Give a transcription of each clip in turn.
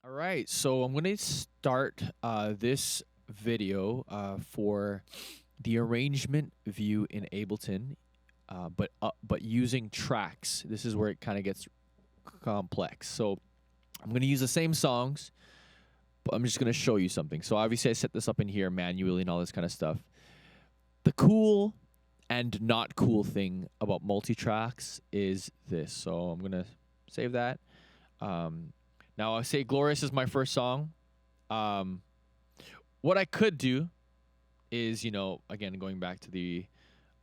All right, so I'm going to start this video for the arrangement view in Ableton, but using tracks. This is where it kind of gets complex. So I'm going to use the same songs, but I'm just going to show you something. So obviously I set this up in here manually and all this kind of stuff. The cool and not cool thing about multitracks is this. So I'm going to save that. Now, I say Glorious is my first song. What I could do is, again, going back to the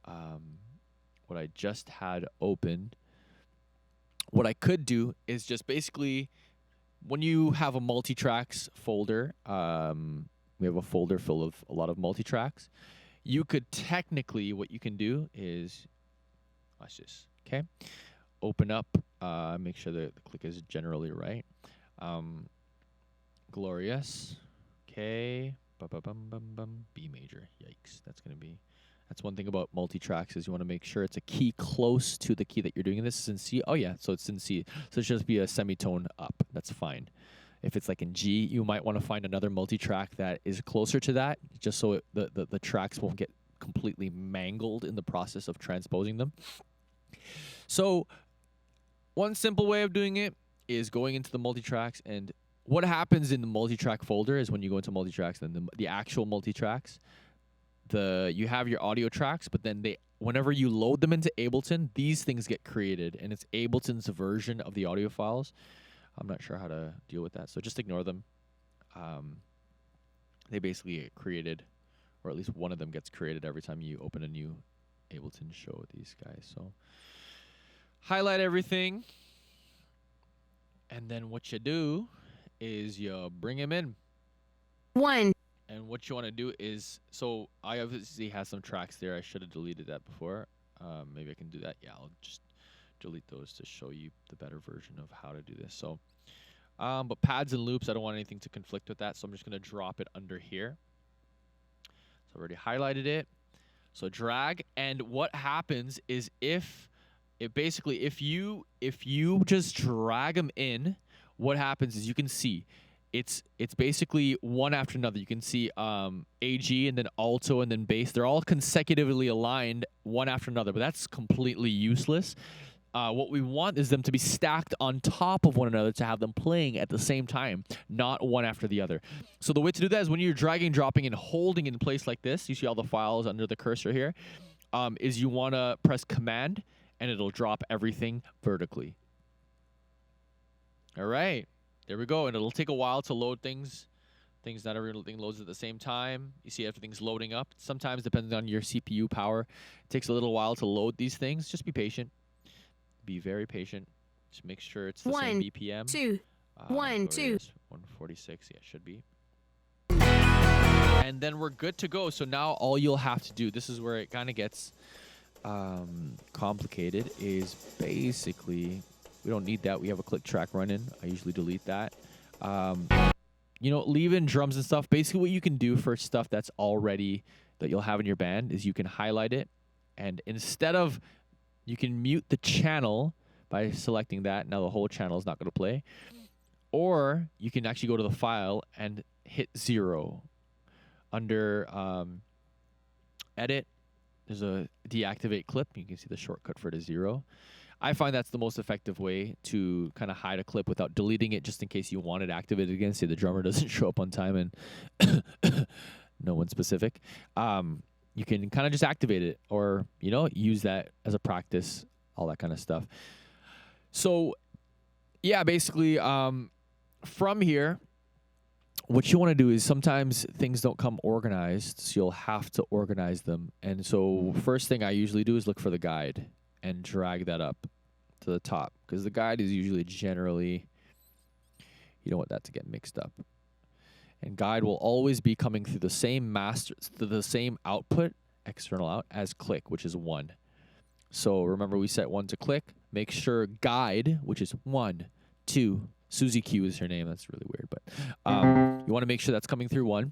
what I just had opened, what I could do is just basically, when you have a multitracks folder, we have a folder full of a lot of multitracks. You could technically, what you can do is, watch this, okay? Open up, make sure that the click is generally right. Glorious, okay, B major, yikes, that's one thing about multitracks is you want to make sure it's a key close to the key that you're doing. This is in C, oh yeah, so it's in C, so it should just be a semitone up, that's fine. If it's like in G, you might want to find another multitrack that is closer to that, just so the tracks won't get completely mangled in the process of transposing them. So one simple way of doing it is going into the multitracks, and what happens in the multitrack folder is when you go into multitracks, then the actual multitracks, you have your audio tracks, but then whenever you load them into Ableton, these things get created, and it's Ableton's version of the audio files. I'm not sure how to deal with that, so just ignore them. They basically get created, or at least one of them gets created every time you open a new Ableton show with these guys. So highlight everything, and then what you do is you bring him in. And what you want to do is, so I obviously have some tracks there. I should have deleted that before. Maybe I can do that. Yeah, I'll just delete those to show you the better version of how to do this. So, but pads and loops, I don't want anything to conflict with that, so I'm just going to drop it under here. So I already highlighted it. So drag, and what happens is if you just drag them in, what happens is you can see it's basically one after another. You can see AG and then alto and then bass. They're all consecutively aligned one after another, but that's completely useless. What we want is them to be stacked on top of one another to have them playing at the same time, not one after the other. So the way to do that is when you're dragging, dropping, and holding in place like this, you see all the files under the cursor here, is you want to press Command, and it'll drop everything vertically. All right, there we go. And it'll take a while to load things. Not everything loads at the same time. You see everything's loading up. Sometimes, depending on your CPU power, it takes a little while to load these things. Just be patient. Be very patient. Just make sure it's the same BPM. 146, yeah, it should be. And then we're good to go. So now all you'll have to do, this is where it kind of gets complicated, is basically, we don't need that. We have a click track running. I usually delete that. Leave in drums and stuff. Basically what you can do for stuff that you'll have in your band is you can highlight it, and instead of, you can mute the channel by selecting that. Now the whole channel is not going to play. Or you can actually go to the file and hit 0. Under edit, there's a deactivate clip. You can see the shortcut for it is 0. I find that's the most effective way to kind of hide a clip without deleting it, just in case you want it activated again. Say the drummer doesn't show up on time and no one specific. You can kind of just activate it, or, use that as a practice, all that kind of stuff. So, yeah, basically, from here, what you want to do is sometimes things don't come organized, so you'll have to organize them. And so first thing I usually do is look for the guide and drag that up to the top, because the guide is usually generally, you don't want that to get mixed up. And guide will always be coming through the same the same output, external out, as click, which is 1. So remember, we set 1 to click. Make sure guide, which is 1, 2. Susie Q is her name. That's really weird, but you want to make sure that's coming through 1.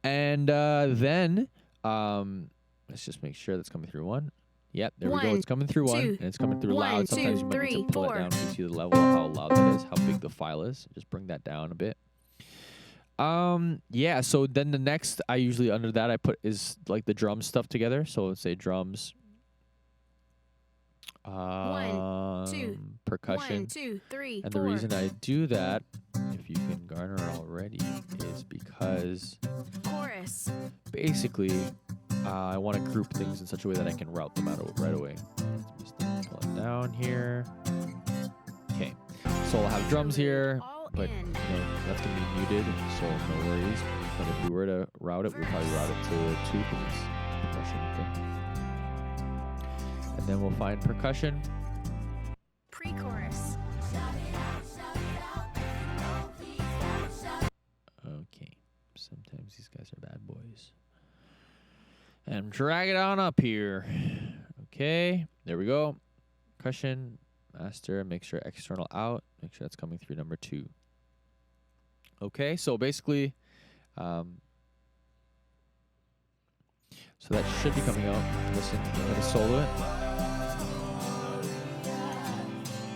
And then let's just make sure that's coming through 1. Yep, there we go. It's coming through 1, and it's coming through loud. Sometimes you might need to pull it down so you see the level of how loud that is, how big the file is. Just bring that down a bit. Yeah, so then the next, I usually under that I put is like the drum stuff together. So let's say drums. 1, 2, percussion. 1, 2, 3, and 4. the reason I do that, if you can garner already, is because Chorus. basically I want to group things in such a way that I can route them out right away. Let me just pull it down here. Okay, so I'll have drums here, but you know, that's gonna be muted, so no worries. But if we were to route it, we'd probably route it to 2 because it's percussion. Okay. And then we'll find percussion. Pre-chorus. Okay, sometimes these guys are bad boys. And drag it on up here. Okay, there we go. Percussion, master, make sure external out. Make sure that's coming through number 2. Okay, so basically, so that should be coming out. Listen, I'm gonna solo it.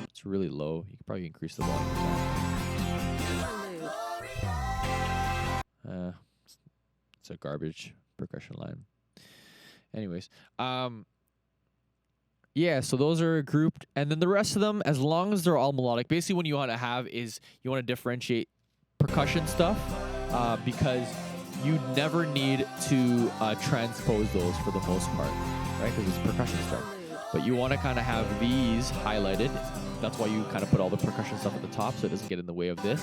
It's really low. You could probably increase the volume. It's a garbage percussion line. Anyways, yeah, so those are grouped, and then the rest of them, as long as they're all melodic, basically what you want to have is you want to differentiate percussion stuff because you never need to transpose those for the most part, right? Because it's percussion stuff. But you want to kind of have these highlighted. That's why you kind of put all the percussion stuff at the top so it doesn't get in the way of this.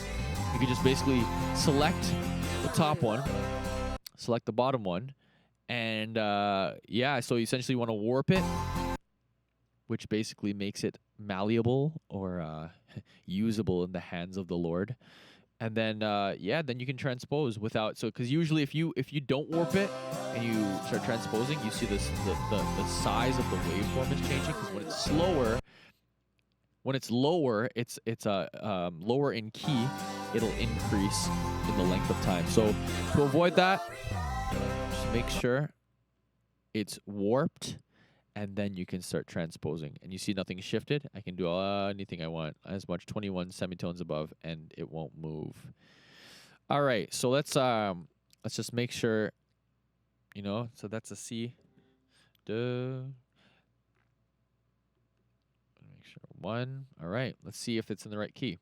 You can just basically select the top one, select the bottom one, and yeah, so you essentially want to warp it, which basically makes it malleable or usable in the hands of the Lord. And then yeah, then you can transpose without, so because usually if you don't warp it and you start transposing, you see this the size of the waveform is changing, because when it's slower, when it's lower, it's lower in key, it'll increase in the length of time. So to avoid that, just make sure it's warped, and then you can start transposing. And you see nothing shifted. I can do anything I want, as much 21 semitones above, and it won't move. All right, so let's just make sure, you know. So that's a C. Make sure 1. All right, let's see if it's in the right key.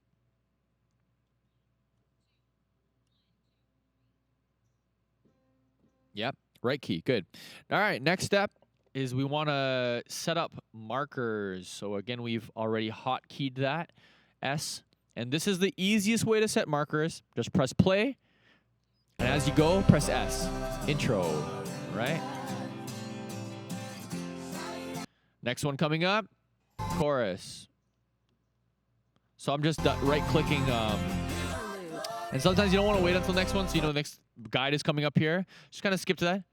Yep, right key. Good. All right, next step is we want to set up markers. So again, we've already hotkeyed that, S. And this is the easiest way to set markers. Just press play, and as you go, press S. Intro, right? Next one coming up, chorus. So I'm just right-clicking, and sometimes you don't want to wait until the next one, so you know the next guide is coming up here. Just kind of skip to that.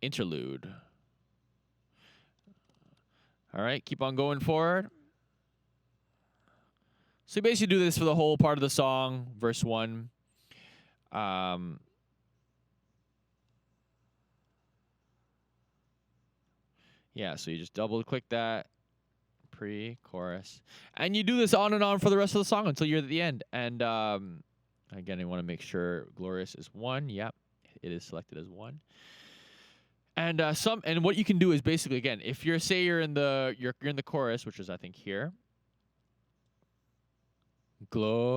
Interlude. All right, keep on going forward. So you basically do this for the whole part of the song, verse 1. Yeah, so you just double-click that, pre-chorus. And you do this on and on for the rest of the song until you're at the end. And again, I want to make sure Glorious is 1. Yep, it is selected as 1. And and what you can do is basically, again, if you're you're in the chorus, which is I think here. Glorious,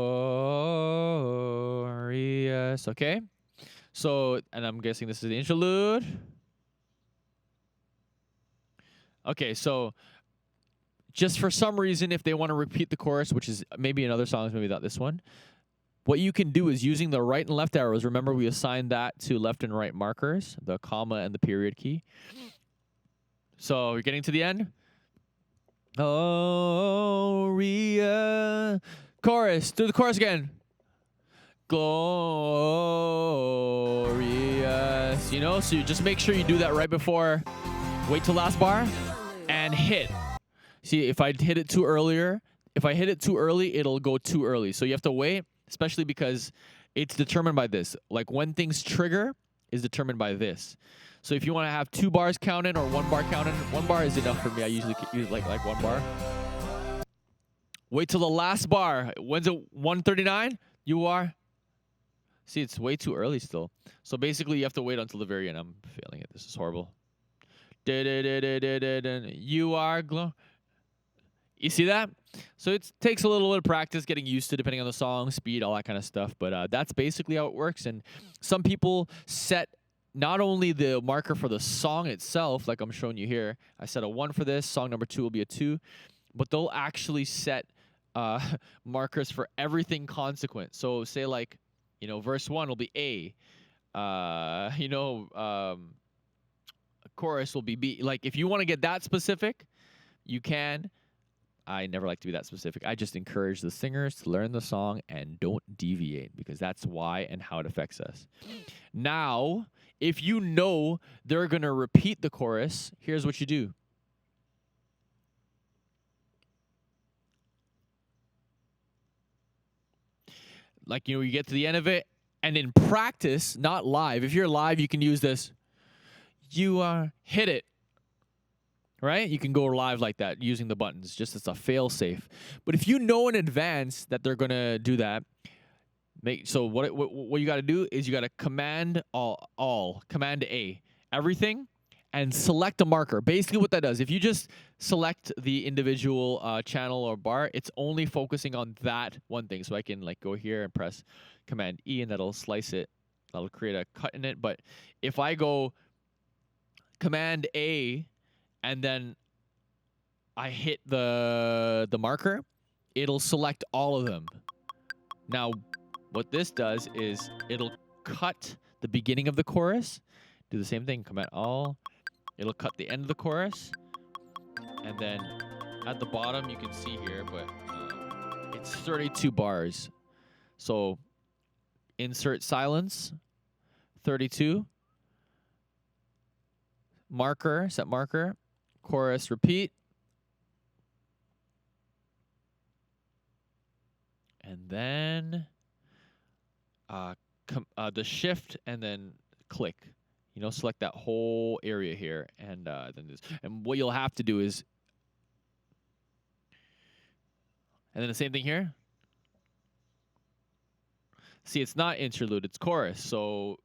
okay? So, and I'm guessing this is the interlude. Okay, so just for some reason, if they want to repeat the chorus, which is maybe in other songs, maybe not this one, what you can do is using the right and left arrows. Remember, we assigned that to left and right markers, the comma and the period key. So you're getting to the end. Gloria. Chorus. Do the chorus again. Glorious. You know, so you just make sure you do that right before. Wait till last bar and hit. See, if I hit it too early, it'll go too early. So you have to wait, especially because it's determined by this. Like when things trigger is determined by this. So if you want to have 2 bars counted or 1 bar counted, 1 bar is enough for me. I usually use like 1 bar. Wait till the last bar. When's it 139? You are. See, it's way too early still. So basically, you have to wait until the very end. I'm failing it. This is horrible. You are glow. You see that? So it takes a little bit of practice getting used to, depending on the song, speed, all that kind of stuff. But that's basically how it works. And some people set not only the marker for the song itself, like I'm showing you here. I set a 1 for this. Song number 2 will be a 2. But they'll actually set markers for everything consequent. So say like, verse 1 will be A. Chorus will be B. Like if you want to get that specific, you can. I never like to be that specific. I just encourage the singers to learn the song and don't deviate, because that's why and how it affects us. Now, if you know they're going to repeat the chorus, here's what you do. Like, you get to the end of it, and in practice, not live. If you're live, you can use this. You hit it. Right? You can go live like that using the buttons, just as a fail-safe. But if you know in advance that they're going to do that, so what you got to do is you got to command command A, everything, and select a marker. Basically what that does, if you just select the individual channel or bar, it's only focusing on that one thing. So I can like go here and press command E, and that'll slice it. That'll create a cut in it. But if I go command A, and then I hit the marker, it'll select all of them. Now, what this does is it'll cut the beginning of the chorus. Do the same thing, command all. It'll cut the end of the chorus. And then at the bottom, you can see here, but it's 32 bars. So insert silence, 32. Marker, set marker. Chorus, repeat. And then the shift, and then click. Select that whole area here, and then this. And what you'll have to do is, and then the same thing here. See, it's not interlude; it's chorus. So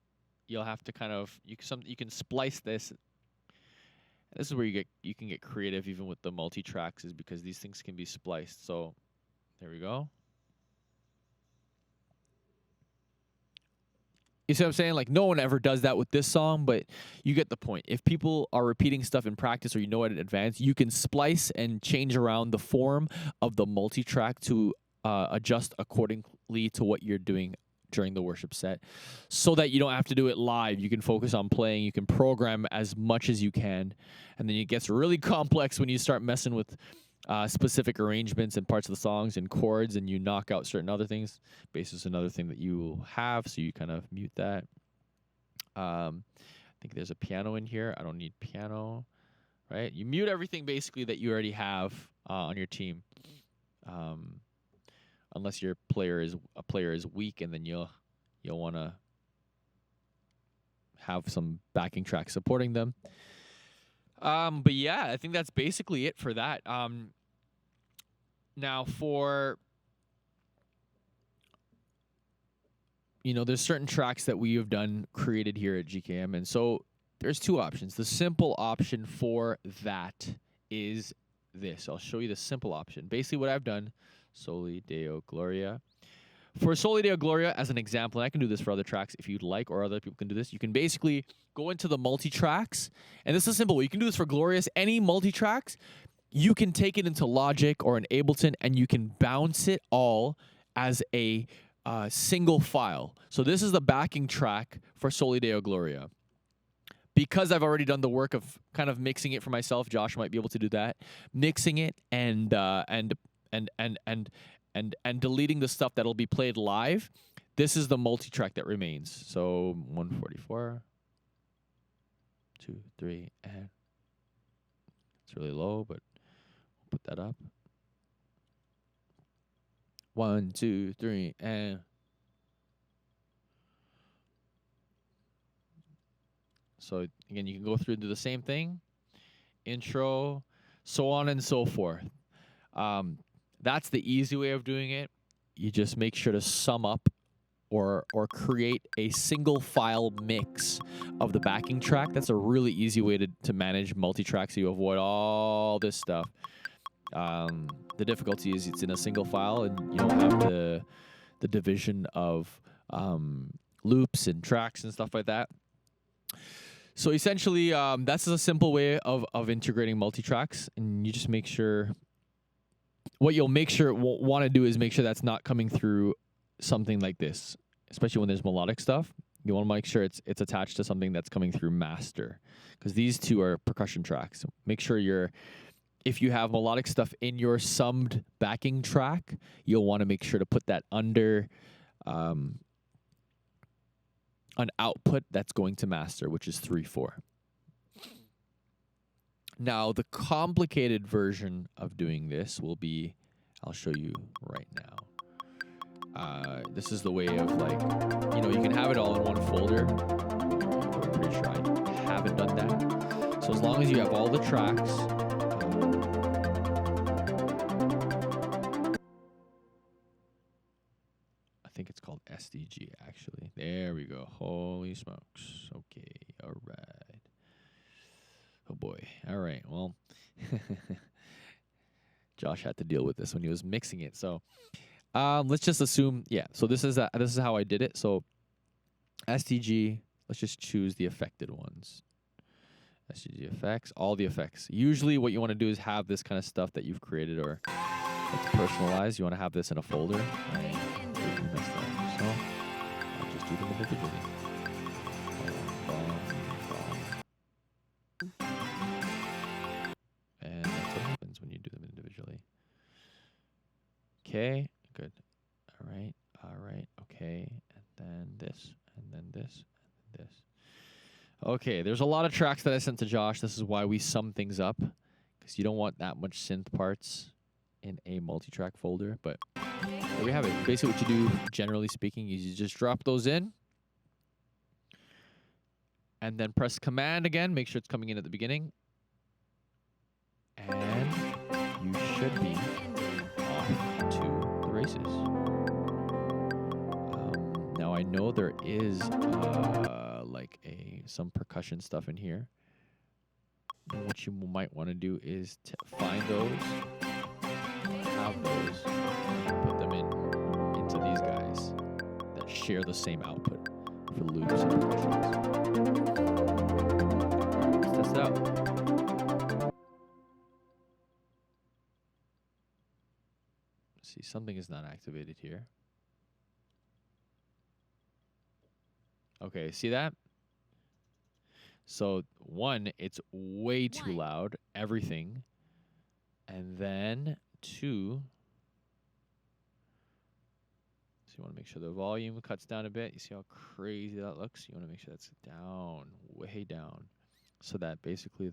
you'll have to kind of you can splice this. This is where you can get creative even with the multi-tracks, is because these things can be spliced. So there we go. You see what I'm saying? Like, no one ever does that with this song, but you get the point. If people are repeating stuff in practice, or you know it in advance, you can splice and change around the form of the multi-track to adjust accordingly to what you're doing during the worship set, so that you don't have to do it live. You can focus on playing. You can program as much as you can, and then it gets really complex when you start messing with specific arrangements and parts of the songs and chords, and you knock out certain other things. Bass is another thing that you will have, so you kind of mute that. I think there's a piano in here. I don't need piano, right? You mute everything basically that you already have on your team. Unless your player is weak, and then you'll want to have some backing tracks supporting them. But yeah, I think that's basically it for that. Now for there's certain tracks that we have created here at GKM, and so there's 2 options. The simple option for that is this. I'll show you the simple option. Basically, what I've done. Soli Deo Gloria. For Soli Deo Gloria, as an example, and I can do this for other tracks if you'd like, or other people can do this, you can basically go into the multi-tracks, and this is simple. You can do this for Glorious. Any multi-tracks, you can take it into Logic or an Ableton, and you can bounce it all as a single file. So this is the backing track for Soli Deo Gloria. Because I've already done the work of kind of mixing it for myself, Josh might be able to do that, mixing it and deleting the stuff that'll be played live. This is the multi-track that remains. So 144, 2, 3, and it's really low, but we'll put that up. 1, 2, 3, and So again, you can go through and do the same thing, intro, so on and so forth. That's the easy way of doing it. You just make sure to sum up or create a single file mix of the backing track. That's a really easy way to manage multi-track, so you avoid all this stuff. The difficulty is it's in a single file, and you don't have the division of loops and tracks and stuff like that. So essentially, that's a simple way of integrating multi-tracks, and you just make sure. What you'll want to do is make sure that's not coming through something like this, especially when there's melodic stuff. You want to make sure it's attached to something that's coming through master, because these two are percussion tracks. Make sure if you have melodic stuff in your summed backing track, you'll want to make sure to put that under an output that's going to master, which is 3/4. Now, the complicated version of doing this will be, I'll show you right now. This is the way of, like, you can have it all in one folder. I'm pretty sure I haven't done that. So as long as you have all the tracks, I think it's called SDG, actually. There we go. Holy smokes. Okay, all right. Oh boy. All right. Well, Josh had to deal with this when he was mixing it. So let's just assume, yeah. So this is how I did it. So SDG, let's just choose the affected ones. SDG effects, all the effects. Usually what you want to do is have this kind of stuff that you've created or that's personalized. You want to have this in a folder. Right. So I'll just do them individually. And that's what happens when you do them individually. Okay, good. All right, okay. And then this, and then this, and then this. Okay, there's a lot of tracks that I sent to Josh. This is why we sum things up, because you don't want that much synth parts in a multi-track folder. But there we have it. Basically what you do, generally speaking, is you just drop those in, and then press Command again. Make sure it's coming in at the beginning. And you should be off to the races. Now I know there is like some percussion stuff in here. And what you might want to do is find those, have those, and put them into these guys that share the same output for loops and percussions. Let's test it out. See, something is not activated here. Okay, see that? So, one, it's way too loud, everything. And then, two, so you want to make sure the volume cuts down a bit. You see how crazy that looks? You want to make sure that's down, way down. So that basically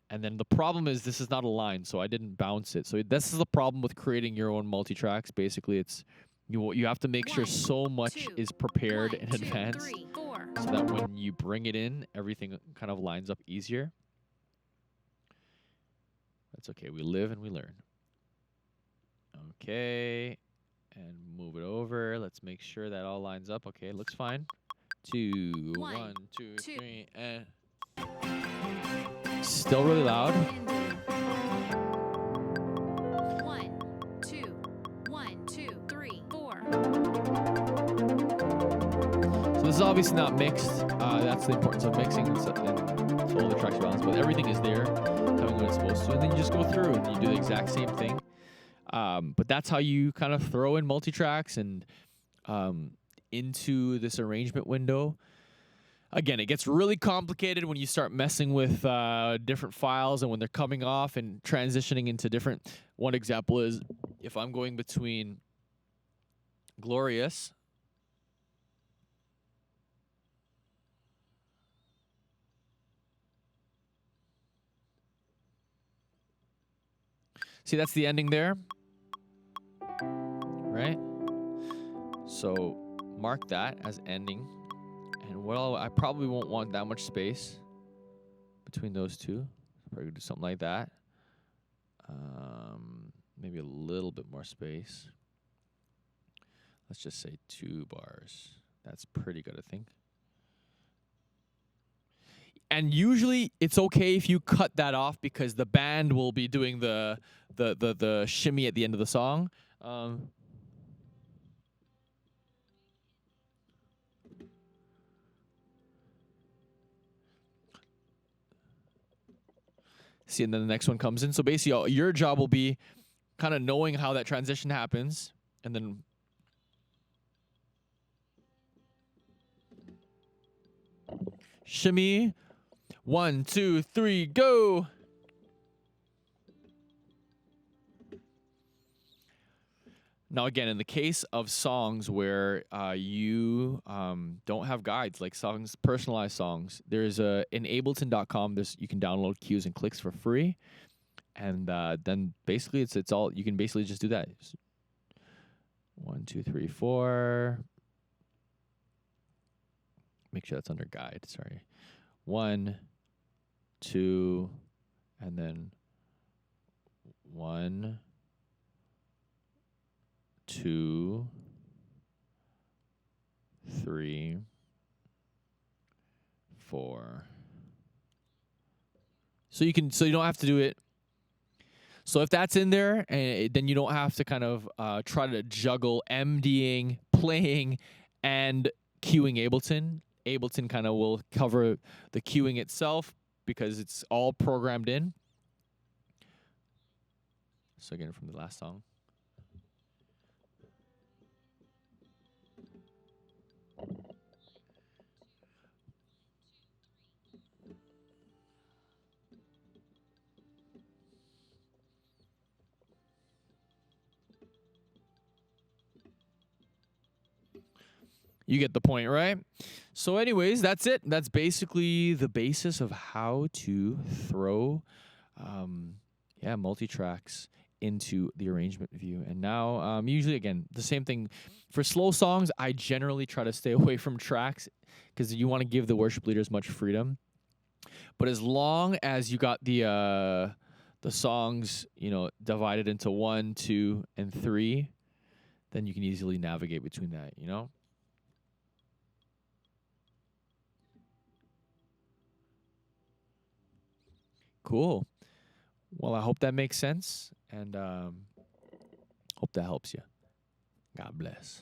and then the problem is this is not aligned, so I didn't bounce it. So this is the problem with creating your own multi-tracks. Basically, it's you have to make sure so much is prepared in advance, so that when you bring it in, everything kind of lines up easier. That's okay. We live and we learn. Okay, and move it over. Let's make sure that all lines up. Okay, looks fine. 2, 1, 2, 3, and still really loud. 1, 2, 1, 2, 3, 4. So this is obviously not mixed. That's the importance of mixing and so all the tracks are balanced, but everything is there, having what it's supposed to, and then you just go through and you do the exact same thing. But that's how you kind of throw in multi-tracks and into this arrangement window. Again, it gets really complicated when you start messing with different files and when they're coming off and transitioning into different. One example is if I'm going between Glorious see, that's the ending there, right? So mark that as ending. And I probably won't want that much space between those two. Probably do something like that. Maybe a little bit more space. Let's just say 2 bars. That's pretty good, I think. And usually it's okay if you cut that off because the band will be doing the shimmy at the end of the song. See, and then the next one comes in. So basically, your job will be kind of knowing how that transition happens, and then shimmy. 1, 2, 3, go. Now, again, in the case of songs where you don't have guides, like personalized songs, there's in Ableton.com. You can download cues and clicks for free, and then basically it's all you can basically just do that. 1, 2, 3, 4. Make sure that's under guide. Sorry, 1, 2, and then 1, 2, 3, 4. So you don't have to do it. So if that's in there, then you don't have to kind of try to juggle MDing, playing, and cueing Ableton. Ableton kind of will cover the cueing itself because it's all programmed in. So again, from the last song. You get the point, right? So anyways, that's it. That's basically the basis of how to throw multi-tracks into the arrangement view. And now usually, again, the same thing. For slow songs, I generally try to stay away from tracks because you want to give the worship leader as much freedom. But as long as you got the songs, divided into 1, 2, and 3, then you can easily navigate between that, Cool. Well, I hope that makes sense, and hope that helps you. God bless.